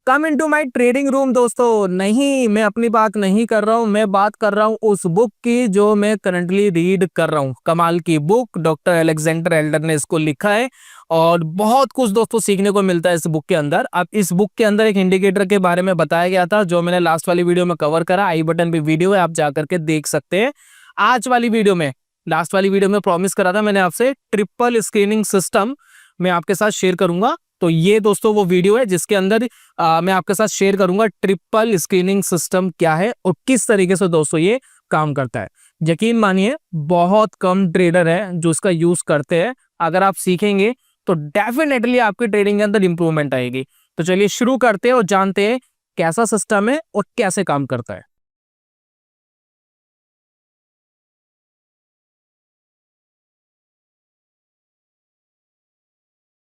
Come into my trading room दोस्तों। नहीं, मैं अपनी बात नहीं कर रहा हूँ, मैं बात कर रहा हूँ उस बुक की जो मैं करंटली रीड कर रहा हूँ। कमाल की बुक, डॉक्टर अलेक्जेंडर एल्डर ने इसको लिखा है और बहुत कुछ दोस्तों सीखने को मिलता है इस बुक के अंदर। अब इस बुक के अंदर एक इंडिकेटर के बारे में बताया गया था जो मैंने लास्ट वाली वीडियो में कवर करा। आई बटन पे वीडियो है, आप जाकर के देख सकते हैं। आज वाली वीडियो में, लास्ट वाली वीडियो में प्रॉमिस करा था मैंने आपसे, ट्रिपल स्क्रीनिंग सिस्टम मैं आपके साथ शेयर करूंगा। तो ये दोस्तों वो वीडियो है जिसके अंदर मैं आपके साथ शेयर करूंगा ट्रिपल स्क्रीनिंग सिस्टम क्या है और किस तरीके से दोस्तों ये काम करता है। यकीन मानिए बहुत कम ट्रेडर है जो इसका यूज करते हैं। अगर आप सीखेंगे तो डेफिनेटली आपकी ट्रेडिंग के अंदर इंप्रूवमेंट आएगी। तो चलिए शुरू करते हैं और जानते हैं कैसा सिस्टम है और कैसे काम करता है।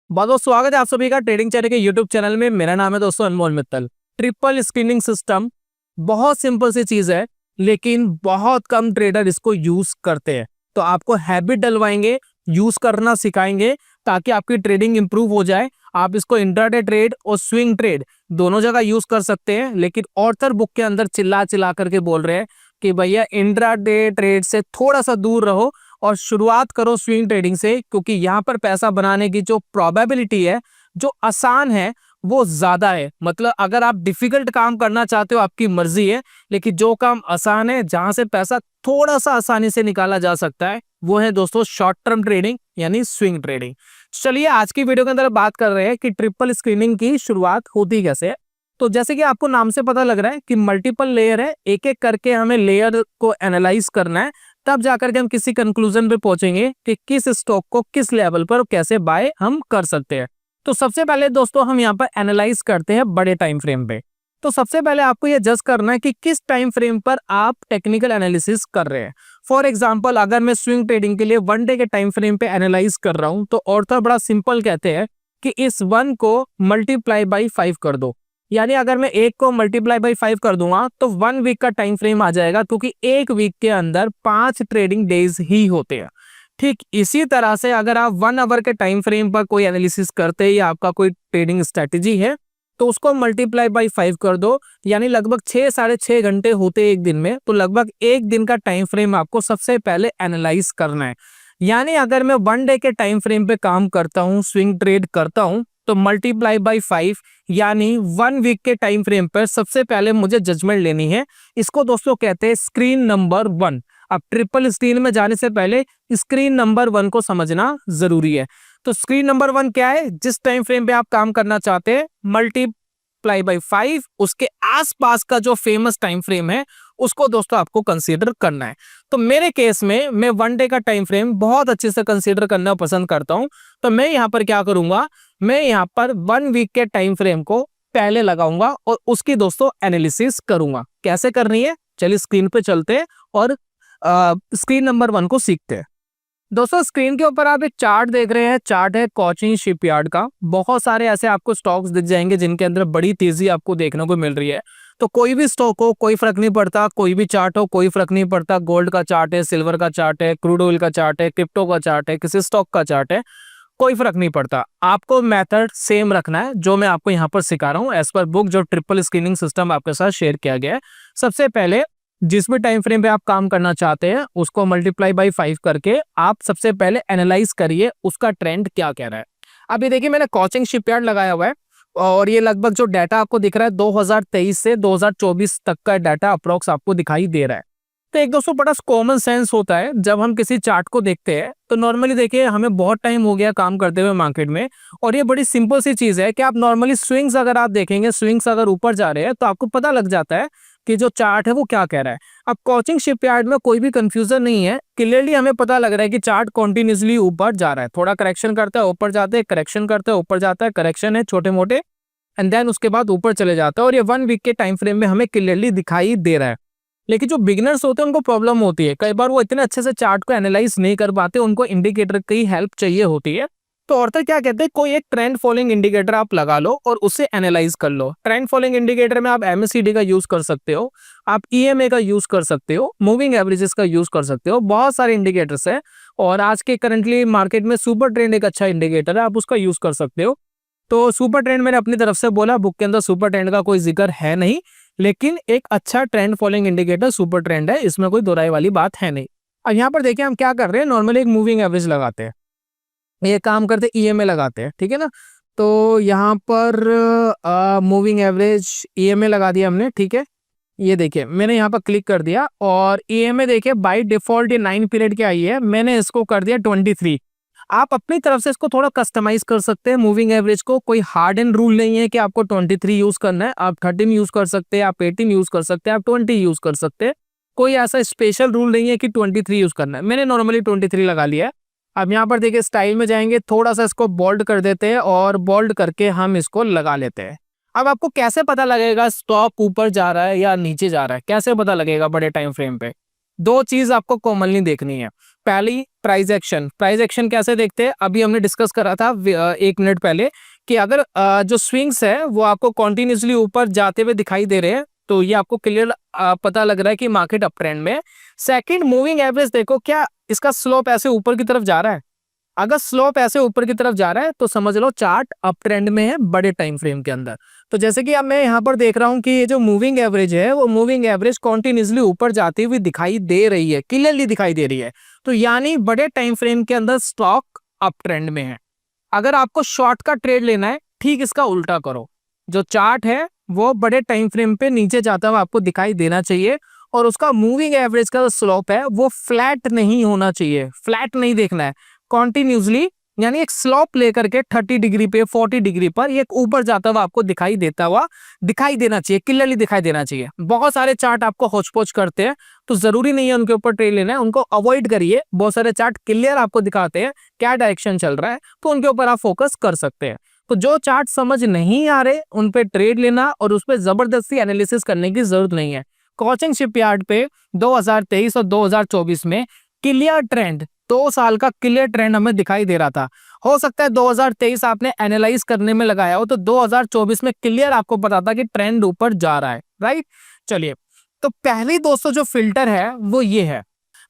बहुत बहुत स्वागत है आप सभी का ट्रेडिंग चैनल के यूट्यूब चैनल में। मेरा नाम है दोस्तों अनमोल मित्तल। ट्रिपल स्क्रीनिंग सिस्टम बहुत सिंपल सी चीज है लेकिन बहुत कम ट्रेडर इसको यूज करते हैं। तो आपको हैबिट डलवाएंगे, यूज करना सिखाएंगे ताकि आपकी ट्रेडिंग इंप्रूव हो जाए। आप इसको इंट्राडे ट्रेड और स्विंग ट्रेड दोनों जगह यूज कर सकते हैं। लेकिन ऑर्थर बुक के अंदर चिल्ला चिल्ला करके बोल रहे हैं कि भैया इंट्राडे ट्रेड से थोड़ा सा दूर रहो और शुरुआत करो स्विंग ट्रेडिंग से, क्योंकि यहाँ पर पैसा बनाने की जो प्रोबेबिलिटी है, जो आसान है, वो ज्यादा है। मतलब अगर आप डिफिकल्ट काम करना चाहते हो आपकी मर्जी है, लेकिन जो काम आसान है, जहां से पैसा थोड़ा सा आसानी से निकाला जा सकता है, वो है दोस्तों शॉर्ट टर्म ट्रेडिंग यानी स्विंग ट्रेडिंग। चलिए आज की वीडियो के अंदर बात कर रहे हैं कि ट्रिपल स्क्रीनिंग की शुरुआत होती कैसे है। तो जैसे कि आपको नाम से पता लग रहा है कि मल्टीपल लेयर है, एक एक करके हमें लेयर को एनालाइज करना है, तब जाकर के हम किसी कंक्लूजन पे पहुंचेंगे कि किस स्टॉक को किस लेवल पर कैसे बाय हम कर सकते हैं। तो सबसे पहले दोस्तों हम यहाँ पर एनालाइज करते हैं बड़े टाइम फ्रेम पे। तो सबसे पहले आपको यह जज करना है कि किस टाइम फ्रेम पर आप टेक्निकल एनालिसिस कर रहे हैं। फॉर एग्जांपल अगर मैं स्विंग ट्रेडिंग के लिए 1 डे के टाइम फ्रेम पे एनालाइज कर रहा हूं तो ऑर्थर बड़ा सिंपल कहते हैं कि इस 1 को मल्टीप्लाई बाई 5 कर दो। यानी अगर मैं 1 को मल्टीप्लाई बाई 5 कर दूंगा तो 1 वीक का टाइम फ्रेम आ जाएगा, क्योंकि 1 वीक के अंदर 5 ट्रेडिंग डेज ही होते हैं। ठीक इसी तरह से अगर आप 1 आवर के टाइम फ्रेम पर कोई एनालिसिस करते हैं या आपका कोई ट्रेडिंग स्ट्रेटेजी है तो उसको मल्टीप्लाई बाई 5 कर दो, यानी लगभग 6 साढ़े 6 घंटे होते एक दिन में। तो लगभग एक दिन का टाइम फ्रेम आपको सबसे पहले एनालाइज करना है। यानी अगर मैं 1 डे के टाइम फ्रेम पे काम करता हूँ, स्विंग ट्रेड करता हूँ, तो मल्टीप्लाई बाई 5 यानी 1 वीक के टाइम फ्रेम पर सबसे पहले मुझे जजमेंट लेनी है। इसको दोस्तों कहते हैं स्क्रीन नंबर 1। अब ट्रिपल स्क्रीन में जाने से पहले स्क्रीन नंबर 1 को समझना जरूरी है। तो स्क्रीन नंबर 1 क्या है? जिस टाइम फ्रेम पे आप काम करना चाहते हैं मल्टीप्लाई बाई 5 उसके आसपास का जो फेमस टाइम फ्रेम है उसको दोस्तों आपको कंसीडर करना है। तो मेरे केस में मैं 1 डे का टाइम फ्रेम बहुत अच्छे से कंसीडर करना पसंद करता हूं। तो मैं यहाँ पर क्या करूंगा, मैं यहाँ पर 1 वीक के टाइम फ्रेम को पहले लगाऊंगा और उसकी दोस्तों एनालिसिस करूंगा। कैसे करनी है चलिए स्क्रीन पे चलते हैं और स्क्रीन नंबर 1 को सीखते हैं। दोस्तों स्क्रीन के ऊपर आप एक चार्ट देख रहे हैं, चार्ट है कोचिन शिपयार्ड का। बहुत सारे ऐसे आपको स्टॉक्स दिख जाएंगे जिनके अंदर बड़ी तेजी आपको देखने को मिल रही है। तो कोई भी स्टॉक हो कोई फर्क नहीं पड़ता, कोई भी चार्ट हो कोई फर्क नहीं पड़ता। गोल्ड का चार्ट है, सिल्वर का चार्ट है, क्रूड ऑयल का चार्ट है, क्रिप्टो का चार्ट है, किसी स्टॉक का चार्ट है, कोई फर्क नहीं पड़ता। आपको मेथड सेम रखना है जो मैं आपको यहाँ पर सिखा रहा हूँ एज पर बुक, जो ट्रिपल स्क्रीनिंग सिस्टम आपके साथ शेयर किया गया है। सबसे पहले जिस भी टाइम फ्रेम पे आप काम करना चाहते हैं उसको मल्टीप्लाई बाई 5 करके आप सबसे पहले एनालाइज करिए उसका ट्रेंड क्या कह रहा है। अभी देखिए मैंने कोचिन शिपयार्ड लगाया हुआ है और ये लगभग जो डाटा आपको दिख रहा है 2023 से 2024 तक का डाटा अप्रोक्स आपको दिखाई दे रहा है। तो एक दोस्तों बड़ा कॉमन सेंस होता है जब हम किसी चार्ट को देखते हैं। तो नॉर्मली देखिए हमें बहुत टाइम हो गया काम करते हुए मार्केट में, और ये बड़ी सिंपल सी चीज है कि आप नॉर्मली स्विंग्स अगर आप देखेंगे, स्विंग्स अगर ऊपर जा रहे हैं तो आपको पता लग जाता है कि जो चार्ट है वो क्या कह रहा है। अब कोचिन शिपयार्ड में कोई भी कंफ्यूजन नहीं है, क्लियरली हमें पता लग रहा है कि चार्ट कॉन्टिन्यूसली ऊपर जा रहा है। थोड़ा करेक्शन करता है ऊपर जाता है, करेक्शन करता है ऊपर जाता है, करेक्शन है छोटे मोटे, एंड देन उसके बाद ऊपर चले जाता है। और ये 1 वीक के टाइम फ्रेम में हमें क्लियरली दिखाई दे रहा है। लेकिन जो बिगिनर्स होते हैं उनको प्रॉब्लम होती है, कई बार वो इतने अच्छे से चार्ट को एनालाइज नहीं कर पाते, उनको इंडिकेटर की हेल्प चाहिए होती है। तो ऑर्थर क्या कहते हैं, कोई एक ट्रेंड फॉलोइंग इंडिकेटर आप लगा लो और उसे एनालाइज कर लो। ट्रेंड फॉलोइंग इंडिकेटर में आप MACD का यूज कर सकते हो, आप EMA का यूज कर सकते हो, मूविंग एवरेजेस का यूज कर सकते हो, बहुत सारे इंडिकेटर्स है। और आज के करंटली मार्केट में सुपर ट्रेंड एक अच्छा इंडिकेटर है, आप उसका यूज कर सकते हो। तो सुपर ट्रेंड मैंने अपनी तरफ से बोला, बुक के अंदर सुपर ट्रेंड का कोई जिक्र है नहीं, लेकिन एक अच्छा trend following indicator super trend है, इसमें कोई दोहराई वाली बात है नहीं। अब यहाँ पर देखिए हम क्या कर रहे हैं, नॉर्मली एक मूविंग एवरेज लगाते हैं, ये काम करते ईएमए लगाते हैं, ठीक है ना। तो यहाँ पर मूविंग एवरेज ईएमए लगा दिया हमने, ठीक है। ये देखिए मैंने यहाँ पर क्लिक कर दिया और ईएमए देखिए बाय डिफॉल्ट ये 9 पीरियड की आई है, मैंने इसको कर दिया 23। आप अपनी तरफ से इसको थोड़ा कस्टमाइज कर सकते हैं मूविंग एवरेज को, कोई हार्ड एंड रूल नहीं है कि आपको 23 यूज करना है, आप 13 यूज कर सकते हैं, आप 18 यूज कर सकते हैं, आप 20 यूज कर सकते हैं, कोई ऐसा स्पेशल रूल नहीं है कि 23 यूज करना है। मैंने नॉर्मली 23 लगा लिया है। अब यहाँ पर देखिए स्टाइल में जाएंगे, थोड़ा सा इसको बोल्ड कर देते हैं और बोल्ड करके हम इसको लगा लेते हैं। अब आपको कैसे पता लगेगा स्टॉक ऊपर जा रहा है या नीचे जा रहा है, कैसे पता लगेगा बड़े टाइम फ्रेम पे? दो चीज आपको कॉमनली देखनी है। पहली प्राइस एक्शन। प्राइस एक्शन कैसे देखते हैं, अभी हमने डिस्कस करा था 1 मिनट पहले कि अगर जो स्विंग्स है वो आपको कॉन्टिन्यूसली ऊपर जाते हुए दिखाई दे रहे हैं तो ये आपको क्लियर पता लग रहा है कि मार्केट अप ट्रेंड में है। सेकंड मूविंग एवरेज देखो, क्या इसका स्लोप ऐसे ऊपर की तरफ जा रहा है? अगर स्लोप ऐसे ऊपर की तरफ जा रहा है तो समझ लो चार्ट अप ट्रेंड में है बड़े टाइम फ्रेम के अंदर। तो जैसे कि अब मैं यहाँ पर देख रहा हूँ कि ये जो मूविंग एवरेज है वो मूविंग एवरेज कॉन्टिन्यूसली ऊपर जाती हुई दिखाई दे रही है, क्लियरली दिखाई दे रही है, तो यानी बड़े टाइम फ्रेम के अंदर स्टॉक अप ट्रेंड में है। अगर आपको शॉर्ट का ट्रेड लेना है, ठीक इसका उल्टा करो, जो चार्ट है वो बड़े टाइम फ्रेम पे नीचे जाता हुआ आपको दिखाई देना चाहिए और उसका मूविंग एवरेज का जो स्लोप है वो फ्लैट नहीं होना चाहिए, फ्लैट नहीं देखना है, कॉन्टिन्यूसली यानी एक स्लोप लेकर के 30 डिग्री पे 40 डिग्री पर एक ऊपर जाता हुआ आपको दिखाई देना चाहिए, क्लियरली दिखाई देना चाहिए। बहुत सारे चार्ट आपको होच-पोच करते हैं तो जरूरी नहीं है उनके ऊपर ट्रेड लेना है, उनको अवॉइड करिए। बहुत सारे चार्ट क्लियर आपको दिखाते हैं क्या डायरेक्शन चल रहा है, तो उनके ऊपर आप फोकस कर सकते हैं। तो जो चार्ट समझ नहीं आ रहे उन पे ट्रेड लेना और उस पर जबरदस्ती एनालिसिस करने की जरूरत नहीं है। कोचिंग शिपयार्ड पे 2023 और 2024 में क्लियर ट्रेंड, 2 साल का क्लियर ट्रेंड हमें दिखाई दे रहा था। हो सकता है 2023 आपने एनालाइज करने में लगाया हो तो 2024 में क्लियर आपको पता था कि ट्रेंड ऊपर जा रहा है, राइट। चलिए, तो पहली दोस्तों जो फिल्टर है वो ये है।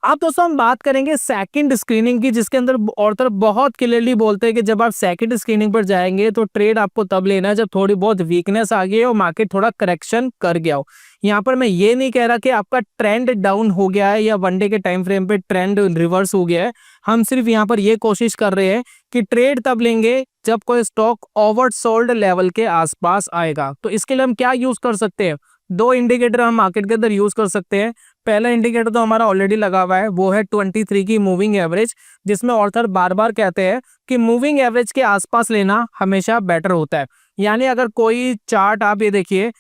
अब दोस्तों हम बात करेंगे सेकंड स्क्रीनिंग की, जिसके अंदर और तरफ बहुत क्लियरली बोलते हैं कि जब आप सेकंड स्क्रीनिंग पर जाएंगे तो ट्रेड आपको तब लेना है जब थोड़ी बहुत वीकनेस आ गई और मार्केट थोड़ा करेक्शन कर गया हो। यहाँ पर मैं ये नहीं कह रहा कि आपका ट्रेंड डाउन हो गया है या वनडे के टाइम फ्रेम पे ट्रेंड रिवर्स हो गया है, हम सिर्फ यहाँ पर ये कोशिश कर रहे हैं कि ट्रेड तब लेंगे जब कोई स्टॉक ओवरसोल्ड लेवल के आसपास आएगा। तो इसके लिए हम क्या यूज कर सकते हैं, 2 इंडिकेटर हम मार्केट के अंदर यूज कर सकते हैं। पहला इंडिकेटर तो हमारा ऑलरेडी लगा हुआ है, वो है 23 की मूविंग एवरेज, जिसमें ऑर्थर बार बार कहते हैं कि मूविंग एवरेज के आसपास लेना हमेशा बेटर होता है। यानी अगर कोई चार्ट आप ये देखिए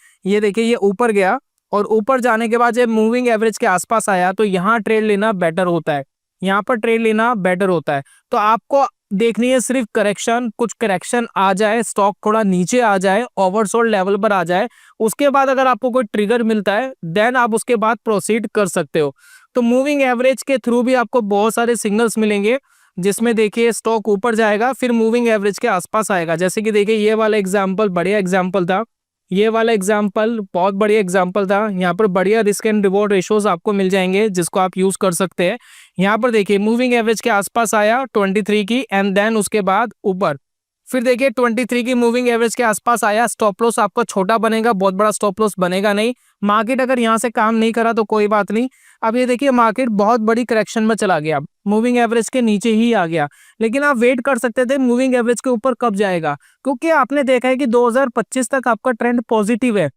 ये ऊपर गया और ऊपर जाने के बाद जब मूविंग एवरेज के आसपास आया तो यहाँ ट्रेड लेना बेटर होता है, यहाँ पर ट्रेड लेना बेटर होता है। तो आपको देखनी है सिर्फ करेक्शन, कुछ करेक्शन आ जाए, स्टॉक थोड़ा नीचे आ जाए, ओवरसोल्ड लेवल पर आ जाए, उसके बाद अगर आपको कोई ट्रिगर मिलता है देन आप उसके बाद प्रोसीड कर सकते हो। तो मूविंग एवरेज के थ्रू भी आपको बहुत सारे सिग्नल्स मिलेंगे जिसमें देखिए स्टॉक ऊपर जाएगा फिर मूविंग एवरेज के आसपास आएगा। जैसे कि देखिए ये वाला एग्जाम्पल बढ़िया एग्जाम्पल था, ये वाला एग्जाम्पल बहुत बढ़िया एग्जाम्पल था। यहाँ पर बढ़िया रिस्क एंड रिवॉर्ड रेशोज आपको मिल जाएंगे जिसको आप यूज कर सकते हैं। यहाँ पर देखिए मूविंग एवरेज के आसपास आया 23 की एंड देन उसके बाद ऊपर, फिर देखिए 23 की मूविंग एवरेज के आसपास आया, स्टॉप लॉस आपका छोटा बनेगा, बहुत बड़ा स्टॉप लॉस बनेगा नहीं। मार्केट अगर यहाँ से काम नहीं करा तो कोई बात नहीं। अब ये देखिए मार्केट बहुत बड़ी करेक्शन में चला गया, मूविंग एवरेज के नीचे ही आ गया, लेकिन आप वेट कर सकते थे मूविंग एवरेज के ऊपर कब जाएगा, क्योंकि आपने देखा है कि 2025 तक आपका ट्रेंड पॉजिटिव है।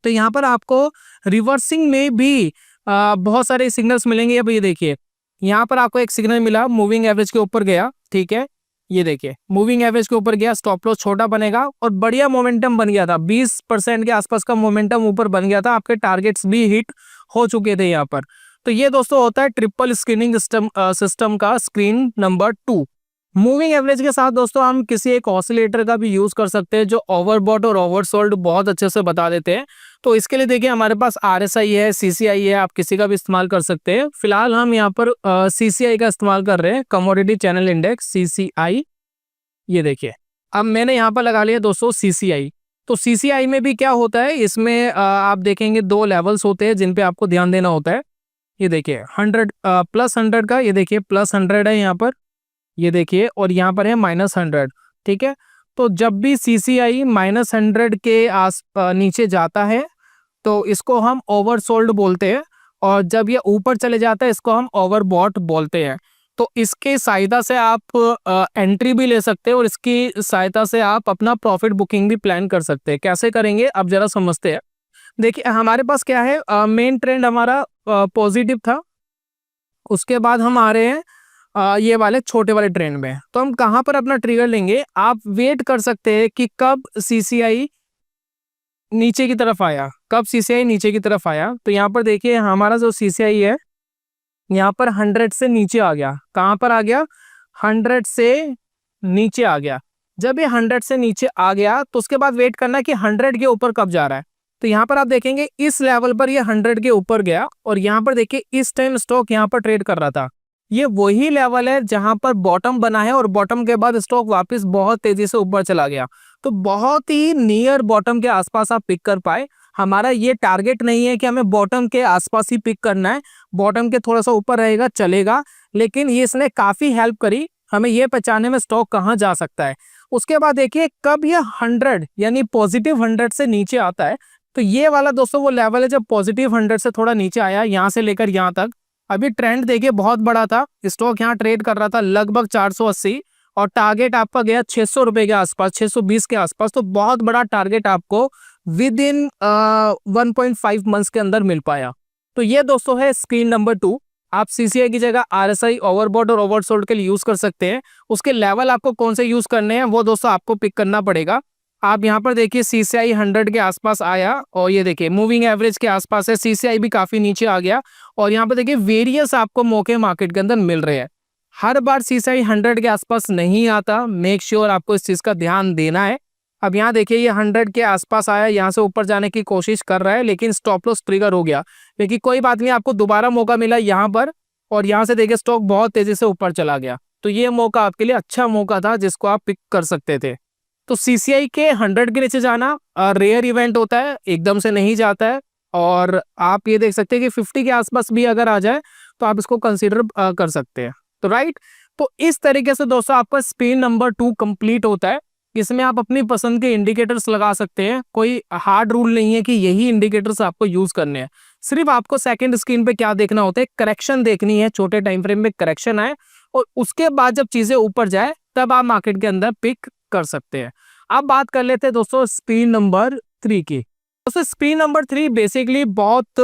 तो यहाँ पर आपको रिवर्सिंग में भी बहुत सारे सिग्नल्स मिलेंगे। अब ये देखिए यहाँ पर आपको एक सिग्नल मिला, मूविंग एवरेज के ऊपर गया, ठीक है, ये देखिए मूविंग एवरेज के ऊपर गया, स्टॉप लॉस छोटा बनेगा और बढ़िया मोमेंटम बन गया था, 20% के आसपास का मोमेंटम ऊपर बन गया था, आपके टारगेट्स भी हिट हो चुके थे यहाँ पर। तो ये दोस्तों होता है ट्रिपल स्क्रीनिंग सिस्टम का स्क्रीन नंबर 2। मूविंग एवरेज के साथ दोस्तों हम किसी एक ऑसिलेटर का भी यूज कर सकते हैं जो ओवरबॉट और ओवरसोल्ड बहुत अच्छे से बता देते हैं। तो इसके लिए देखिए हमारे पास RSI है, CCI है, आप किसी का भी इस्तेमाल कर सकते हैं। फिलहाल हम यहाँ पर CCI का इस्तेमाल कर रहे हैं, कमोडिटी चैनल इंडेक्स CCI। ये देखिए अब मैंने यहाँ पर लगा लिया दोस्तों CCI। तो CCI में भी क्या होता है, इसमें आप देखेंगे 2 लेवल्स होते हैं जिन पे आपको ध्यान देना होता है। ये देखिए 100 +100 का, ये देखिए +100 है यहाँ पर, ये देखिए, और यहाँ पर है -100, ठीक है। तो जब भी CCI -100 के नीचे जाता है तो इसको हम ओवरसोल्ड बोलते हैं, और जब ये ऊपर चले जाता है इसको हम ओवरबॉट बोलते हैं। तो इसके सहायता से आप एंट्री भी ले सकते हैं और इसकी सहायता से आप अपना प्रॉफिट बुकिंग भी प्लान कर सकते हैं। कैसे करेंगे अब जरा समझते हैं। देखिए हमारे पास क्या है, मेन ट्रेंड हमारा पॉजिटिव था, उसके बाद हम आ रहे हैं ये वाले छोटे वाले ट्रेंड में। तो हम कहाँ पर अपना ट्रिगर लेंगे, आप वेट कर सकते हैं कि कब CCI नीचे की तरफ आया, कब CCI नीचे की तरफ आया। तो यहाँ पर देखिए हमारा जो CCI है यहाँ पर 100 से नीचे आ गया। कहाँ पर आ गया, 100 से नीचे आ गया। जब ये 100 से नीचे आ गया तो उसके बाद वेट करना कि 100 के ऊपर कब जा रहा है। तो यहाँ पर आप देखेंगे इस लेवल पर ये 100 के ऊपर गया, और यहाँ पर देखिए इस टाइम स्टॉक यहाँ पर ट्रेड कर रहा था। ये वही लेवल है जहां पर बॉटम बना है, और बॉटम के बाद स्टॉक वापस बहुत तेजी से ऊपर चला गया। तो बहुत ही नियर बॉटम के आसपास आप पिक कर पाए। हमारा ये टारगेट नहीं है कि हमें बॉटम के आसपास ही पिक करना है, बॉटम के थोड़ा सा ऊपर रहेगा चलेगा, लेकिन ये इसने काफी हेल्प करी हमें ये पहचानने में स्टॉक कहाँ जा सकता है। उसके बाद देखिए कब ये 100 यानी पॉजिटिव 100 से नीचे आता है। तो ये वाला दोस्तों वो लेवल है जब पॉजिटिव 100 से थोड़ा नीचे आया, यहाँ से लेकर यहाँ तक। अभी ट्रेंड देखिए बहुत बड़ा था, स्टॉक यहाँ ट्रेड कर रहा था लगभग 480, और टारगेट आपका गया 600 रुपए के आसपास, 620 के आसपास। तो बहुत बड़ा टारगेट आपको विद इन 1.5 मंथ्स के अंदर मिल पाया। तो ये दोस्तों है स्क्रीन नंबर 2। आप CCI की जगह RSI, ओवरबॉट और ओवरसोल्ड के लिए यूज कर सकते हैं। उसके लेवल आपको कौन से यूज करने हैं वो दोस्तों आपको पिक करना पड़ेगा। आप यहाँ पर देखिए CCI 100 के आसपास आया, और ये देखिए मूविंग एवरेज के आसपास है, CCI भी काफी नीचे आ गया, और यहाँ पर देखिए वेरियस आपको मौके मार्केट के अंदर मिल रहे हैं। हर बार CCI 100 के आसपास नहीं आता, मेक श्योर आपको इस चीज का ध्यान देना है। अब यहाँ देखिए ये 100 के आसपास आया, यहाँ से ऊपर जाने की कोशिश कर रहा है, लेकिन स्टॉप लॉस ट्रिगर हो गया। लेकिन कोई बात नहीं, आपको दोबारा मौका मिला यहाँ पर, और यहाँ से देखिए स्टॉक बहुत तेजी से ऊपर चला गया। तो ये मौका आपके लिए अच्छा मौका था जिसको आप पिक कर सकते थे। तो CCI के 100 के नीचे जाना रेयर इवेंट होता है, एकदम से नहीं जाता है, और आप ये देख सकते हैं कि 50 के आसपास भी अगर आ जाए तो आप इसको कंसीडर कर सकते हैं। तो राइट, तो इस तरीके से दोस्तों आपका स्क्रीन नंबर 2 कंप्लीट होता है। इसमें आप अपनी पसंद के इंडिकेटर्स लगा सकते हैं, कोई हार्ड रूल नहीं है कि यही इंडिकेटर्स आपको यूज करने हैं। सिर्फ आपको सेकंड स्क्रीन पे क्या देखना होता है, करेक्शन देखनी है, छोटे टाइम फ्रेम में करेक्शन आए, और उसके बाद जब चीजें ऊपर जाए तब आप मार्केट के अंदर पिक कर सकते हैं। अब बात कर लेते हैं दोस्तों स्क्रीन नंबर 3 की। दोस्तों स्क्रीन नंबर 3 बेसिकली बहुत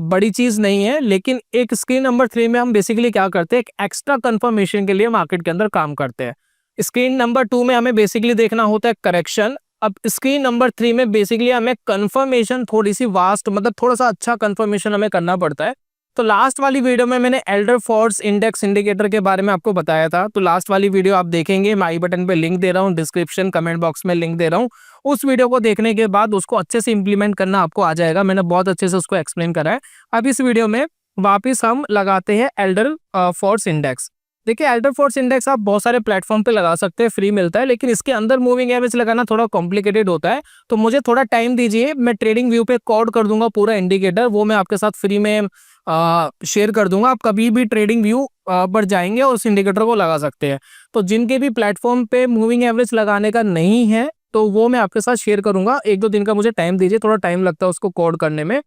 बड़ी चीज नहीं है, लेकिन एक स्क्रीन नंबर 3 में हम बेसिकली क्या करते हैं, एक एक्स्ट्रा कंफर्मेशन के लिए मार्केट के अंदर काम करते हैं। स्क्रीन नंबर 2 में हमें बेसिकली देखना होता है करेक्शन। अब स्क्रीन नंबर 3 में बेसिकली हमें कंफर्मेशन थोड़ी सी वास्ट, मतलब थोड़ा सा अच्छा कंफर्मेशन हमें करना पड़ता है। तो लास्ट वाली वीडियो में मैंने एल्डरफोर्ड इंडेक्स इंडिकेटर के बारे में आपको बताया था, तो लास्ट वाली वीडियो आप देखेंगे, मैं आई बटन पे लिंक दे रहा हूँ, डिस्क्रिप्शन कमेंट बॉक्स में लिंक दे रहा हूँ। उस वीडियो को देखने के बाद उसको अच्छे से इंप्लीमेंट करना आपको आ जाएगा, मैंने बहुत अच्छे से उसको एक्सप्लेन करा है। अब इस वीडियो में वापिस हम लगाते हैं एल्डरफोर्ड इंडेक्स। देखिए एल्डरफोर्ड इंडेक्स आप बहुत सारे प्लेटफॉर्म पे लगा सकते हैं, फ्री मिलता है, लेकिन इसके अंदर मूविंग एवरेज लगाना थोड़ा कॉम्प्लिकेटेड होता है। तो मुझे थोड़ा टाइम दीजिए, मैं ट्रेडिंग व्यू पे कोड कर दूंगा पूरा इंडिकेटर, वो मैं आपके साथ फ्री में शेयर कर दूंगा। आप कभी भी ट्रेडिंग व्यू पर जाएंगे और उस इंडिकेटर को लगा सकते हैं। तो जिनके भी प्लेटफॉर्म पे मूविंग एवरेज लगाने का नहीं है तो वो मैं आपके साथ शेयर करूंगा। 1-2 दिन का मुझे टाइम दीजिए, थोड़ा टाइम लगता है उसको कोड करने में।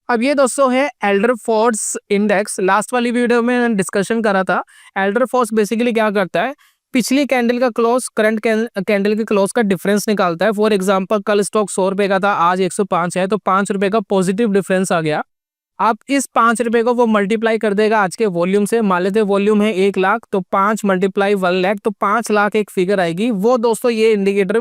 अब ये दोस्तों है एल्डरफोर्ड इंडेक्स। लास्ट वाली वीडियो में डिस्कशन करा था। एल्डरफोर्ड बेसिकली क्या करता है, पिछली कैंडल का क्लोज करंट कैंडल के क्लोज का डिफरेंस निकालता है। फॉर एग्जांपल कल स्टॉक 100 रुपए का था, आज 105 है, तो 5 रुपए का पॉजिटिव डिफरेंस आ गया। आप इस 5 रुपए को वो मल्टीप्लाई कर देगा आज के वॉल्यूम से। मान लेते वॉल्यूम है 1 लाख, तो 5 × 1 लाख, तो 5 लाख एक फिगर आएगी। वो दोस्तों ये इंडिकेटर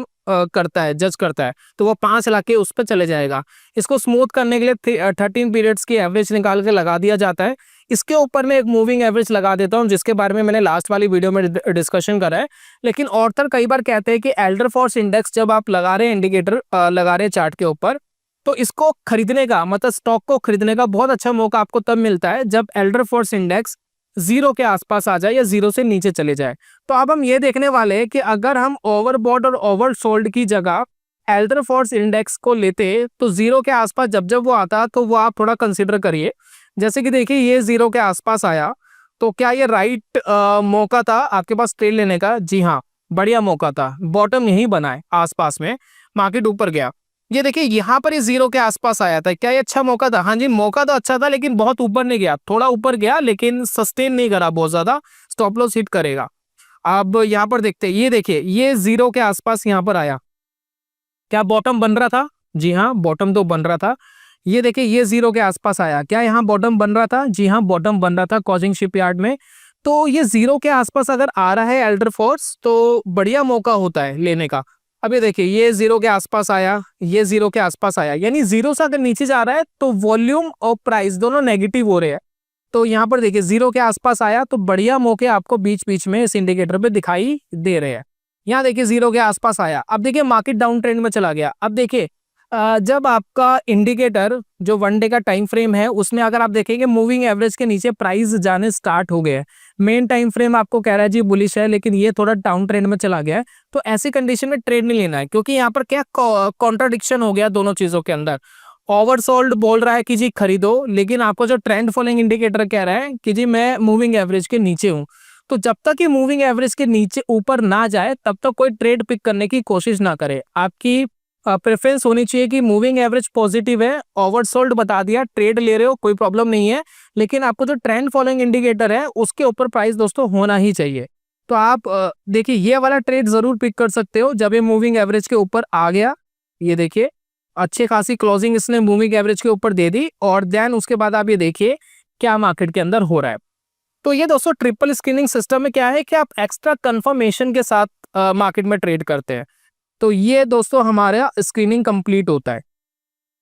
करता है, जज करता है, तो वो 5 लाख के उस पर चले जाएगा। इसको स्मूथ करने के लिए 13 पीरियड्स की एवरेज निकाल के लगा दिया जाता है। इसके ऊपर मैं एक मूविंग एवरेज लगा देता हूँ, जिसके बारे में मैंने लास्ट वाली वीडियो में डिस्कशन करा है। लेकिन ऑथर कई बार कहते हैं कि एल्डरफोर्ड इंडेक्स जब आप लगा रहे हैं, इंडिकेटर लगा रहे हैं चार्ट के ऊपर, तो इसको खरीदने का, मतलब स्टॉक को खरीदने का बहुत अच्छा मौका आपको तब मिलता है जब एल्डरफोर्ड इंडेक्स 0 के आसपास आ जाए या 0 से नीचे चले जाए। तो अब हम ये देखने वाले हैं कि अगर हम ओवरबॉट और ओवरसोल्ड की जगह एल्डरफोर्ड इंडेक्स को लेते तो 0 के आसपास जब जब वो आता तो वो आप थोड़ा कंसिडर करिए। जैसे कि देखिए ये 0 के आसपास आया, तो क्या ये राइट मौका था आपके पास ट्रेड लेने का? जी हाँ, बढ़िया मौका था, बॉटम यही बनाए आसपास में, मार्केट ऊपर गया। ये देखिए यहाँ पर ये जीरो के आसपास आया था, क्या ये अच्छा मौका था? हाँ जी, मौका तो अच्छा था, लेकिन बहुत ऊपर नहीं गया, थोड़ा ऊपर गया लेकिन सस्टेन नहीं करा बहुत ज्यादा, स्टॉप लॉस हिट करेगा। अब यहाँ पर देखते हैं, ये देखिए ये जीरो के आसपास यहाँ पर आया, क्या बॉटम बन रहा था? जी हाँ, बॉटम तो बन रहा था। ये देखिए ये जीरो के आसपास आया, क्या यहाँ बॉटम बन रहा था? जी हाँ, बॉटम बन रहा था कॉजिंग शिपयार्ड में। तो ये जीरो के आसपास अगर आ रहा है एल्डर फोर्स तो बढ़िया मौका होता है लेने का। अब ये देखिए ये जीरो के आसपास आया, ये जीरो के आसपास आया, यानी जीरो से अगर नीचे जा रहा है तो वॉल्यूम और प्राइस दोनों नेगेटिव हो रहे हैं। तो यहाँ पर देखिए जीरो के आसपास आया तो बढ़िया मौके आपको बीच बीच में इस इंडिकेटर पे दिखाई दे रहे हैं। यहाँ देखिए जीरो के आसपास आया, अब देखिए मार्केट डाउन ट्रेंड में चला गया। अब देखिए जब आपका इंडिकेटर जो वन डे का टाइम फ्रेम है उसमें अगर आप देखेंगे मूविंग एवरेज के नीचे प्राइस जाने स्टार्ट हो गए हैं, मेन टाइम फ्रेम आपको कह रहा है जी बुलिश है, लेकिन ये थोड़ा डाउन ट्रेंड में चला गया है, तो ऐसी कंडीशन में ट्रेड नहीं लेना है, क्योंकि यहाँ पर क्या कॉन्ट्राडिक्शन हो गया दोनों चीजों के अंदर। ओवरसोल्ड बोल रहा है कि जी खरीदो, लेकिन आपको जो ट्रेंड फॉलोइंग इंडिकेटर कह रहा है कि जी मैं मूविंग एवरेज के नीचे हूँ। तो जब तक ये मूविंग एवरेज के नीचे ऊपर ना जाए तब तक कोई ट्रेड पिक करने की कोशिश ना करे। आपकी प्रेफरेंस होनी चाहिए कि मूविंग एवरेज पॉजिटिव है, ओवरसोल्ड बता दिया, ट्रेड ले रहे हो कोई प्रॉब्लम नहीं है, लेकिन आपको जो ट्रेंड फॉलोइंग इंडिकेटर है उसके ऊपर प्राइस दोस्तों होना ही चाहिए। तो आप देखिए ये वाला ट्रेड जरूर पिक कर सकते हो जब ये मूविंग एवरेज के ऊपर आ गया। ये देखिए अच्छी खासी क्लोजिंग इसने मूविंग एवरेज के ऊपर दे दी, और देन उसके बाद आप ये देखिए क्या मार्केट के अंदर हो रहा है। तो ये दोस्तों ट्रिपल स्क्रीनिंग सिस्टम में क्या है कि आप एक्स्ट्रा कंफर्मेशन के साथ मार्केट में ट्रेड करते हैं। तो ये दोस्तों हमारा स्क्रीनिंग कंप्लीट होता है।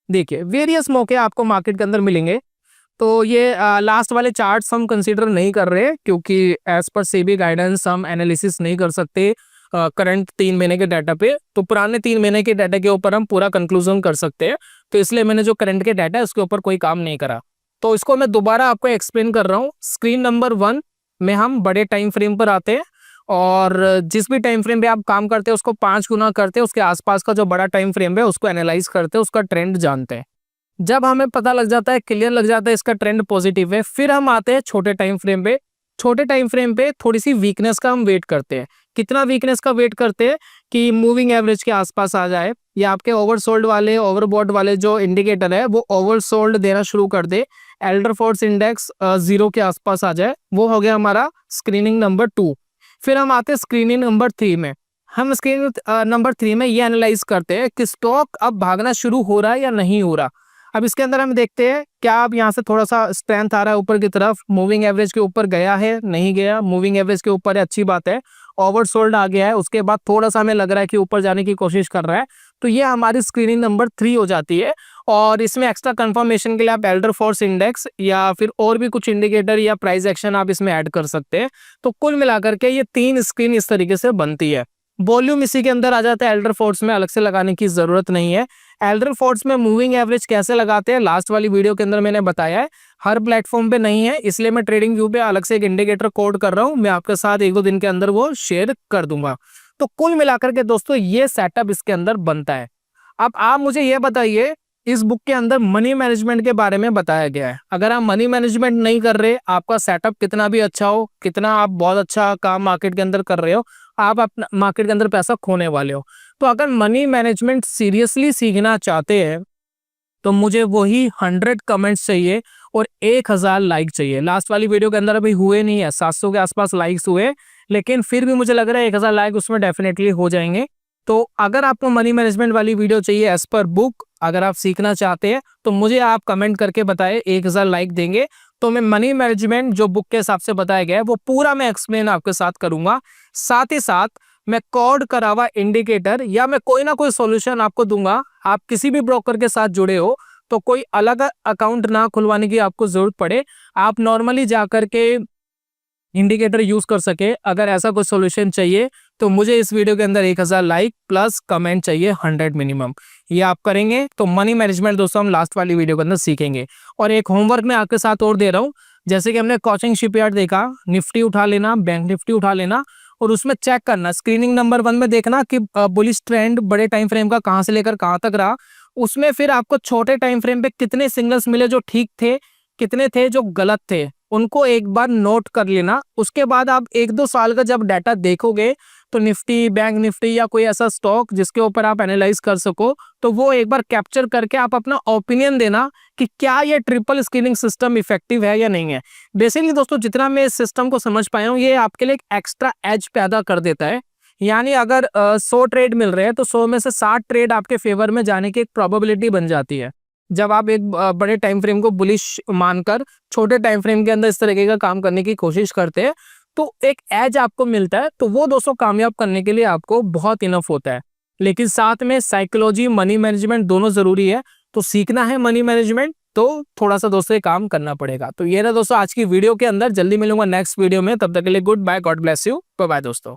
देखिए वेरियस मौके आपको मार्केट के अंदर मिलेंगे। तो ये लास्ट वाले चार्ट्स हम कंसीडर नहीं कर रहे, क्योंकि एज पर सेबी गाइडेंस हम एनालिसिस नहीं कर सकते करंट 3 महीने के डाटा पे। तो पुराने 3 महीने के डाटा के ऊपर हम पूरा कंक्लूजन कर सकते हैं, तो इसलिए मैंने जो करंट के डाटा है उसके ऊपर कोई काम नहीं करा। तो इसको मैं दोबारा आपको एक्सप्लेन कर रहा हूँ। स्क्रीन नंबर 1 में हम बड़े टाइम फ्रेम पर आते हैं, और जिस भी टाइम फ्रेम पे आप काम करते हैं उसको 5 गुना करते हैं, उसके आसपास का जो बड़ा टाइम फ्रेम है उसको एनालाइज करते हैं, उसका ट्रेंड जानते हैं। जब हमें पता लग जाता है, क्लियर लग जाता है इसका ट्रेंड पॉजिटिव है, फिर हम आते हैं छोटे टाइम फ्रेम पे। छोटे टाइम फ्रेम पे थोड़ी सी वीकनेस का हम वेट करते हैं। कितना वीकनेस का वेट करते हैं? कि मूविंग एवरेज के आसपास आ जाए, या आपके ओवरसोल्ड वाले ओवरबॉट वाले जो इंडिकेटर है वो ओवरसोल्ड देना शुरू कर दे, एल्डर फोर्स इंडेक्स 0 के आसपास आ जाए। वो हो गया हमारा स्क्रीनिंग नंबर 2। फिर हम आते हैं स्क्रीनिंग नंबर 3 में। हम स्क्रीनिंग नंबर 3 में ये एनालाइज करते हैं कि स्टॉक अब भागना शुरू हो रहा है या नहीं हो रहा। अब इसके अंदर हम देखते हैं क्या अब यहाँ से थोड़ा सा स्ट्रेंथ आ रहा है ऊपर की तरफ, मूविंग एवरेज के ऊपर गया है नहीं गया, मूविंग एवरेज के ऊपर है अच्छी बात है, ओवरसोल्ड आ गया है, उसके बाद थोड़ा सा हमें लग रहा है कि ऊपर जाने की कोशिश कर रहा है, तो ये हमारी स्क्रीनिंग नंबर 3 हो जाती है। और इसमें एक्स्ट्रा कंफर्मेशन के लिए आप एल्डर फोर्स इंडेक्स या फिर और भी कुछ इंडिकेटर या प्राइस एक्शन आप इसमें ऐड कर सकते हैं। तो कुल मिलाकर के ये 3 स्क्रीन इस तरीके से बनती है। वॉल्यूम इसी के अंदर आ जाता है, एल्डर फोर्स में अलग से लगाने की जरूरत नहीं है। एल्डर फोर्स में मूविंग एवरेज कैसे लगाते हैं लास्ट वाली वीडियो के अंदर मैंने बताया है, हर प्लेटफॉर्म पे नहीं है, इसलिए मैं ट्रेडिंग व्यू पे अलग से एक इंडिकेटर कोड कर रहा हूं, मैं आपके साथ 1-2 दिन के अंदर वो शेयर कर दूंगा। तो कुल मिलाकर के दोस्तों ये सेटअप इसके अंदर बनता है। अब आप मुझे ये बताइए, इस बुक के अंदर मनी मैनेजमेंट के बारे में बताया गया है। अगर आप मनी मैनेजमेंट नहीं कर रहे, आपका सेटअप कितना भी अच्छा हो, कितना आप बहुत अच्छा काम मार्केट के अंदर कर रहे हो, आप अपना मार्केट के अंदर पैसा खोने वाले हो। तो अगर मनी मैनेजमेंट सीरियसली सीखना चाहते हैं तो मुझे वही 100 कमेंट्स चाहिए और 1000 लाइक चाहिए। लास्ट वाली वीडियो के अंदर अभी हुए नहीं है, 700 के आसपास लाइक्स हुए, लेकिन फिर भी मुझे लग रहा है 1000 लाइक उसमें डेफिनेटली हो जाएंगे। तो अगर आपको मनी मैनेजमेंट वाली वीडियो चाहिए एज पर बुक, अगर आप सीखना चाहते हैं तो मुझे आप कमेंट करके बताएं, 1000 लाइक देंगे तो मैं मनी मैनेजमेंट जो बुक के हिसाब से बताया गया है वो पूरा मैं एक्सप्लेन आपके साथ करूंगा। साथ ही साथ मैं कोड करा हुआ इंडिकेटर या मैं कोई ना कोई सॉल्यूशन आपको दूंगा। आप किसी भी ब्रोकर के साथ जुड़े हो तो कोई अलग अकाउंट ना खुलवाने की आपको जरूरत पड़े, आप नॉर्मली जाकर के इंडिकेटर यूज कर सके। अगर ऐसा कोई सॉल्यूशन चाहिए तो मुझे इस वीडियो के अंदर 1000 लाइक प्लस कमेंट चाहिए 100 मिनिमम। ये आप करेंगे तो मनी मैनेजमेंट दोस्तों हम लास्ट वाली वीडियो के अंदर सीखेंगे। और एक होमवर्क मैं आपके साथ और दे रहा हूँ, जैसे कि हमने कोचिंग शिपयार्ड देखा, निफ्टी उठा लेना, बैंक निफ्टी उठा लेना और उसमें चेक करना, स्क्रीनिंग नंबर 1 में देखना कि बुलिश ट्रेंड बड़े टाइम फ्रेम का कहां से लेकर कहां तक रहा। उसमें फिर आपको छोटे टाइम फ्रेम पे कितने सिग्नल्स मिले जो ठीक थे, कितने थे जो गलत थे, उनको एक बार नोट कर लेना। उसके बाद आप 1-2 साल का जब डाटा देखोगे तो निफ्टी, बैंक निफ्टी या कोई ऐसा स्टॉक जिसके ऊपर आप एनालाइज कर सको, तो वो एक बार कैप्चर करके आप अपना ओपिनियन देना कि क्या ये ट्रिपल स्क्रीनिंग सिस्टम इफेक्टिव है या नहीं है। बेसिकली दोस्तों, जितना मैं इस सिस्टम को समझ पाया हूँ, ये आपके लिए एक एक्स्ट्रा एज पैदा कर देता है। यानी अगर 100 ट्रेड मिल रहे हैं तो 100 में से 60 ट्रेड आपके फेवर में जाने की एक प्रोबेबिलिटी बन जाती है। जब आप एक बड़े टाइम फ्रेम को बुलिश मानकर छोटे टाइम फ्रेम के अंदर इस तरीके का काम करने की कोशिश करते हैं, तो एक एज आपको मिलता है। तो वो दोस्तों कामयाब करने के लिए आपको बहुत इनफ होता है। लेकिन साथ में साइकोलॉजी, मनी मैनेजमेंट दोनों जरूरी है। तो सीखना है मनी मैनेजमेंट तो थोड़ा सा दोस्तों ये काम करना पड़ेगा। तो ये ना दोस्तों आज की वीडियो के अंदर, जल्दी मिलूंगा नेक्स्ट वीडियो में। तब तक के लिए goodbye, God bless you, bye bye दोस्तों।